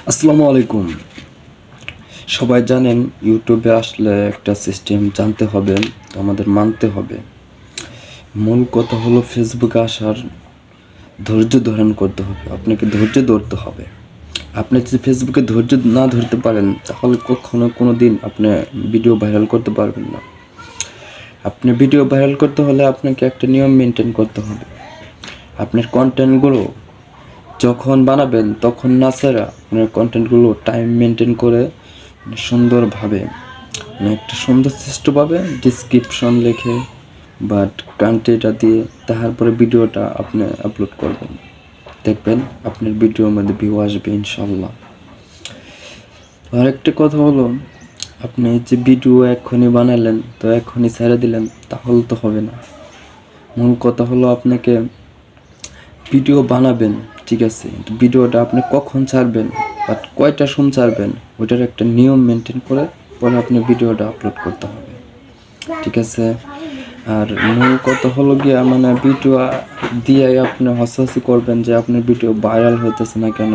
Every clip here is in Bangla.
আসসালামু আলাইকুম। সবাই জানেন ইউটিউবে আসলে একটা সিস্টেম জানতে হবে, আমাদের মানতে হবে। মূল কথা হলো ফেসবুকে আসার ধৈর্য ধারণ করতে হবে, আপনাকে ধৈর্য ধরতে হবে। আপনি যদি ফেসবুকে ধৈর্য না ধরতে পারেন তাহলে কখনো কোনো দিন আপনি ভিডিও ভাইরাল করতে পারবেন না। আপনি ভিডিও ভাইরাল করতে হলে আপনাকে একটা নিয়ম মেনটেন করতে হবে। আপনার কন্টেন্টগুলো যখন বানাবেন তখন না ছেড়ে আপনার কন্টেন্টগুলো টাইম মেনটেন করে সুন্দরভাবে একটা সুন্দর সৃষ্টভাবে ডিসক্রিপশন লিখে বাট কন্টেন্টটা দিয়ে তারপরে ভিডিওটা আপনি আপলোড করবেন। দেখবেন আপনার ভিডিওর মধ্যে ভিউ আসবে ইনশাল্লাহ। আর একটা কথা হলো, আপনি যে ভিডিও এক্ষুনি বানালেন তো এক্ষুনি ছেড়ে দিলেন তাহলে তো হবে না। মূল কথা হলো আপনাকে ভিডিও বানাবেন, ঠিক আছে, ভিডিওটা আপনি কখন ছাড়বেন বাট কয়টা সময় ছাড়বেন ওইটার একটা নিয়ম মেনটেন করে পরে আপনি ভিডিওটা আপলোড করতে হবে, ঠিক আছে। আর মূল কথা হলো গিয়া ভিডিও দিয়ে আপনি হাসাহাসি করবেন যে আপনার ভিডিও ভাইরাল হইতেছে না কেন,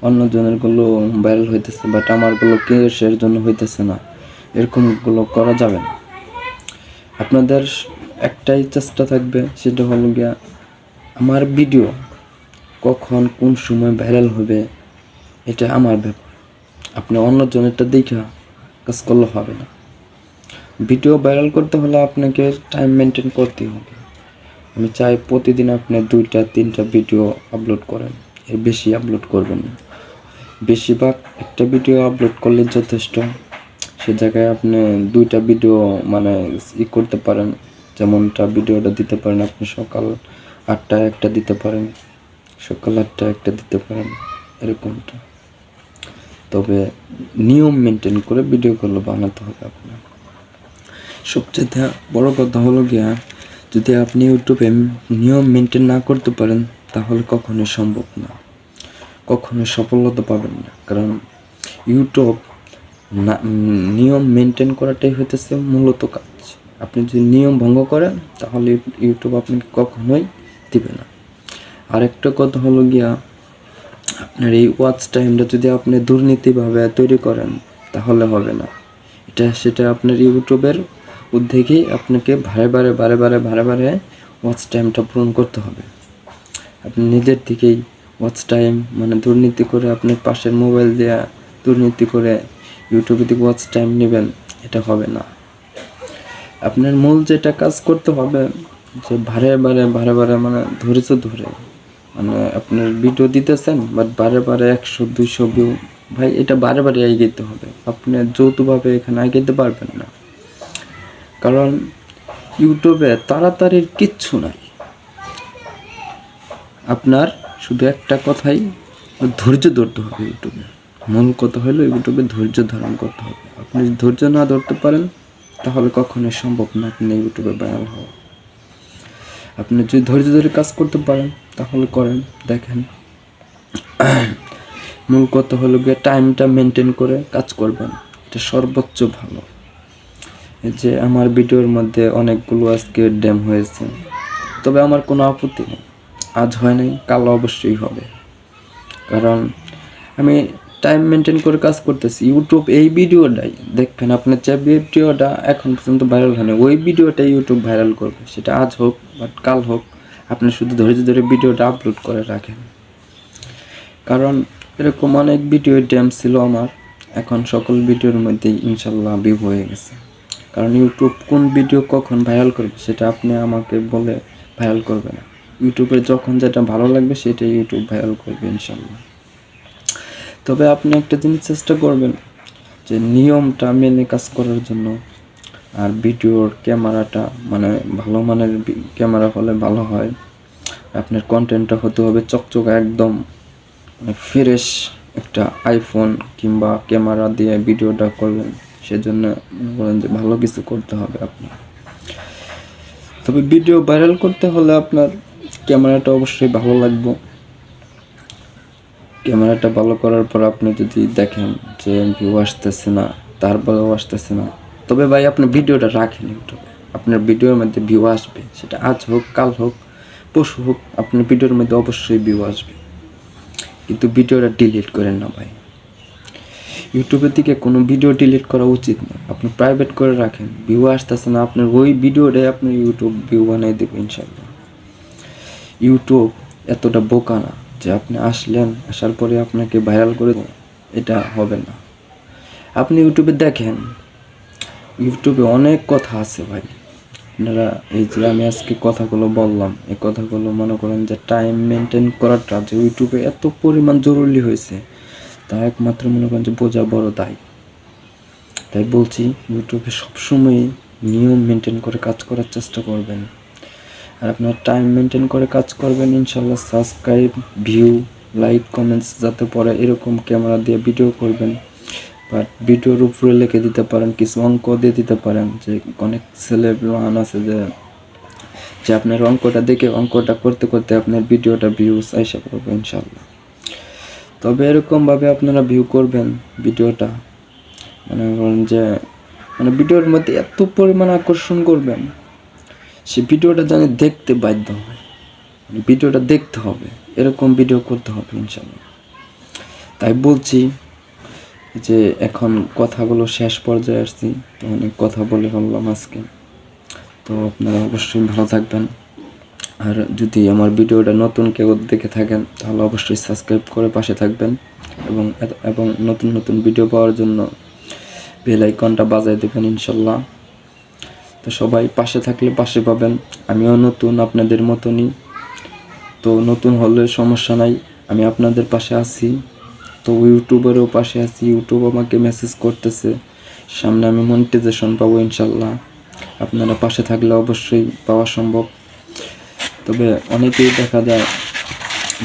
অন্যজনেরগুলো ভাইরাল হইতেছে বাট আমারগুলো কেসের জন্য হইতেছে না, এরকমগুলো করা যাবে না। আপনাদের একটাই চেষ্টা থাকবে, সেটা হলো গিয়া আমার ভিডিও কখন কোন সময় ভাইরাল হবে এটা আমার ব্যাপার। আপনি অন্যজনেরটা দেখা কাজ করলে হবে না। ভিডিও ভাইরাল করতে হলে আপনাকে টাইম মেনটেন করতেই হবে। আমি চাই প্রতিদিন আপনি 2-3টা ভিডিও আপলোড করেন, এর বেশি আপলোড করবেন না। বেশিরভাগ একটা ভিডিও আপলোড করলে যথেষ্ট। সে জায়গায় আপনি 2টা ভিডিও করতে পারেন, যেমনটা ভিডিওটা দিতে পারেন আপনি সকাল 8টায় একটা দিতে পারেন, সকাল 8টায় একটা দিতে পারেন, এরকমটা। তবে নিয়ম মেনটেন করে ভিডিওগুলো বানাতে হবে আপনার। সবচেয়ে বড় কথা হলো গিয়া, যদি আপনি ইউটিউবে নিয়ম মেনটেন না করতে পারেন তাহলে কখনোই সম্ভব না, কখনোই সফলতা পাবেন না। কারণ ইউটিউব নিয়ম মেনটেন করাটাই হইতেছে মূলত কাজ। আপনি যদি নিয়ম ভঙ্গ করেন তাহলে ইউটিউব আপনাকে কখনোই দিবে না। আরেকটা কথা হলো গিয়া, আপনার এই ওয়াচ টাইমটা যদি আপনি দুর্নীতিভাবে তৈরি করেন তাহলে হবে না। সেটা আপনার ইউটিউবের উদ্যোগেই আপনাকে বারে বারে ওয়াচ টাইমটা পূরণ করতে হবে। আপনি নিজের থেকেই ওয়াচ টাইম দুর্নীতি করে আপনার পাশের মোবাইল দেওয়া দুর্নীতি করে ইউটিউবে থেকে ওয়াচ টাইম নেবেন, এটা হবে না। আপনার মূল যেটা কাজ করতে হবে যে বারে বারে ধৈর্য ধরে আপনার ভিডিও দিতেছেন বাট বারে 100-200 ভিউ, ভাই এটা বারে এগিয়ে হবে। আপনি যৌথভাবে এখানে এগিয়ে পারবেন না, কারণ ইউটিউবে তাড়াতাড়ির কিচ্ছু নাই। আপনার শুধু একটা কথাই, ধৈর্য ধরতে হবে। ইউটিউবে মূল কথা হলো ইউটিউবে ধৈর্য ধারণ করতে হবে। আপনি যদি ধৈর্য না ধরতে পারেন তাহলে কখনোই সম্ভব না আপনি ইউটিউবে ভাইরাল হওয়া। আপনি যদি ধৈর্য ধরে কাজ করতে পারেন তাহলে করেন, দেখেন। মূল কথা হলো গিয়ে টাইমটা মেনটেন করে কাজ করবেন, এটা সর্বোচ্চ ভালো। এই যে আমার ভিডিওর মধ্যে অনেকগুলো আজকে ড্যাম হয়েছে, তবে আমার কোনো আপত্তি নেই। আজ হয় নাই, কাল অবশ্যই হবে, কারণ আমি টাইম মেনটেন করে কাজ করতেছি। ইউটিউব এই ভিডিওটাই দেখবেন, আপনার যে ভিডিওটা এখন পর্যন্ত ভাইরাল হয়নি ওই ভিডিওটাই ইউটিউব ভাইরাল করবে, সেটা আজ হোক বাট কাল হোক। আপনি শুধু ধৈর্য ধরে ভিডিওটা আপলোড করে রাখেন, কারণ এরকম অনেক ভিডিও ড্যাম ছিল আমার, এখন সকল ভিডিওর মধ্যেই ইনশাল্লাহ ভিউ হয়ে গেছে। কারণ ইউটিউব কোন ভিডিও কখন ভাইরাল করবে সেটা আপনি আমাকে বলে ভাইরাল করবে না। ইউটিউবে যখন যেটা ভালো লাগবে সেটাই ইউটিউব ভাইরাল করবে ইনশাল্লাহ। তবে আপনি একটা জিনিস চেষ্টা করবেন যে নিয়মটা মেনে কাজ করার জন্য। আর ভিডিওর ক্যামেরাটা ভালো মানের ক্যামেরা হলে ভালো হয়। আপনার কন্টেন্টটা হতে হবে চকচকে, একদম ফ্রেশ একটা আইফোন কিংবা ক্যামেরা দিয়ে ভিডিওটা করবেন, সেজন্য বলেন যে ভালো কিছু করতে হবে আপনার। তবে ভিডিও ভাইরাল করতে হলে আপনার ক্যামেরাটা অবশ্যই ভালো লাগবে। ক্যামেরাটা ভালো করার পর আপনি যদি দেখেন যে ভিউ আসতেছে না, তারপরেও আসতেছে না, তবে ভাই আপনি ভিডিওটা রাখেন ইউটিউবে। আপনার ভিডিওর মধ্যে ভিউ আসবে, সেটা আজ হোক কাল হোক পরশু হোক, আপনার ভিডিওর মধ্যে অবশ্যই ভিউ আসবে। কিন্তু ভিডিওটা ডিলিট করেন না ভাই, ইউটিউবের থেকে কোনো ভিডিও ডিলিট করা উচিত না, আপনি প্রাইভেট করে রাখেন। ভিউ আসতেছে না, আপনার ওই ভিডিওটাই আপনার ইউটিউব ভিউ বানিয়ে দেবে ইনশাল্লাহ। ইউটিউব এতটা বোকা না যে আপনি আসার পরে আপনাকে ভাইরাল করে দেবে, এটা হবে না। আপনি ইউটিউবে দেখেন, ইউটিউবে অনেক কথা আছে ভাই। আপনারা এই যে আমি আজকে কথাগুলো বললাম, এই কথাগুলো মনে করেন যে টাইম মেনটেন করাটা যে ইউটিউবে এত পরিমাণ জরুরি হয়েছে, তা একমাত্র মনে করেন যে বোঝা বড় দায়। তাই বলছি, ইউটিউবে সবসময় নিয়ম মেনটেন করে কাজ করার চেষ্টা করবেন। আর আপনার টাইম মেনটেন করে কাজ করবেন, ইনশাল্লাহ সাবস্ক্রাইব, ভিউ, লাইক, কমেন্টস যাতে পড়ে এরকম ক্যামেরা দিয়ে ভিডিও করবেন। বাট ভিডিওর উপরে লিখে দিতে পারেন, কিছু অঙ্ক দিয়ে দিতে পারেন। যে অনেক ছেলে আছে যে আপনার অঙ্কটা দেখে অঙ্কটা করতে করতে আপনার ভিডিওটা ভিউস আইসা পড়বে ইনশাল্লাহ। তবে এরকমভাবে আপনারা ভিউ করবেন ভিডিওটা, মনে করেন যে ভিডিওর মধ্যে এত পরিমাণ আকর্ষণ করবেন, সে ভিডিওটা জানি দেখতে বাধ্য হয়, ভিডিওটা দেখতে হবে, এরকম ভিডিও করতে হবে ইনশাল্লাহ। তাই বলছি যে এখন কথাগুলো শেষ পর্যায়ে আসছি, তো অনেক কথা বলে ফেললাম আজকে। তো আপনারা অবশ্যই ভালো থাকবেন। আর যদি আমার ভিডিওটা নতুন কেউ দেখে থাকেন তাহলে অবশ্যই সাবস্ক্রাইব করে পাশে থাকবেন, এবং নতুন নতুন ভিডিও পাওয়ার জন্য বেল আইকনটা বাজায় দেবেন ইনশাল্লাহ। তো সবাই পাশে থাকলে পাশে পাবেন। আমিও নতুন আপনাদের মতনই, তো নতুন হলে সমস্যা নাই, আমি আপনাদের পাশে আছি। তো ইউটিউবেরও পাশে আছি, ইউটিউব আমাকে মেসেজ করতেছে, সামনে আমি মনিটাইজেশন পাবো ইনশাল্লাহ। আপনারা পাশে থাকলে অবশ্যই পাওয়া সম্ভব। তবে অনেকেই দেখা যায়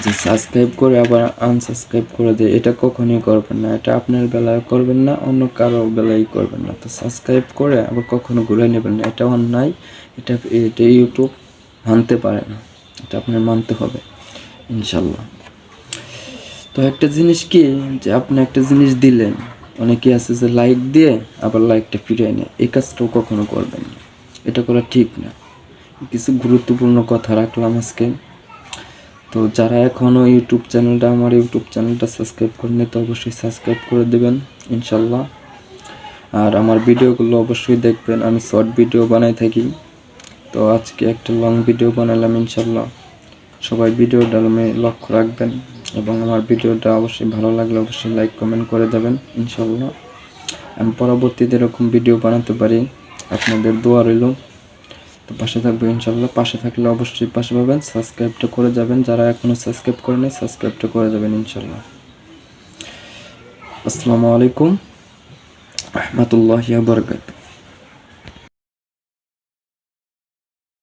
যে সাবস্ক্রাইব করে আবার আনসাবস্ক্রাইব করে দেয়, এটা কখনোই করবেন না। এটা আপনার বেলায় করবেন না, অন্য কারো বেলায় করবেন না। তো সাবস্ক্রাইব করে আবার কখনো ঘুরে নেবেন না, এটা অন্যায়। এটা ইউটিউব মানতে পারে না, এটা আপনার মানতে হবে ইনশাল্লাহ। তো একটা জিনিস কি, যে আপনি একটা জিনিস দিলেন, অনেকে আছে যে লাইক দিয়ে আবার লাইকটা ফিরিয়ে নেয়, এই কাজটাও কখনো করবেন না, এটা করা ঠিক না। কিছু গুরুত্বপূর্ণ কথা রাখলাম আজকে। তো যারা এখনও আমার ইউটিউব চ্যানেলটা সাবস্ক্রাইব করেনি, তো অবশ্যই সাবস্ক্রাইব করে দেবেন ইনশাল্লাহ। আর আমার ভিডিওগুলো অবশ্যই দেখবেন, আমি শর্ট ভিডিও বানাই থাকি। তো আজকে একটা লং ভিডিও বানালাম ইনশাল্লাহ। সবাই ভিডিওটা লক্ষ্য রাখবেন, এবং আমার ভিডিওটা অবশ্যই ভালো লাগলে অবশ্যই লাইক কমেন্ট করে দেবেন ইনশাল্লাহ। আমি পরবর্তীতে এরকম ভিডিও বানাতে পারি, আপনাদের দোয়া রইল। তো পাশে থাকবে ইনশাল্লাহ, পাশে থাকলে অবশ্যই পাশে পাবেন। সাবস্ক্রাইবটা করে যাবেন, যারা এখনও সাবস্ক্রাইব করেনি সাবস্ক্রাইবটা করে যাবেন ইনশাল্লাহ। আসসালামু আলাইকুম রহমতুল্লাহি ওয়া বারাকাতুহু।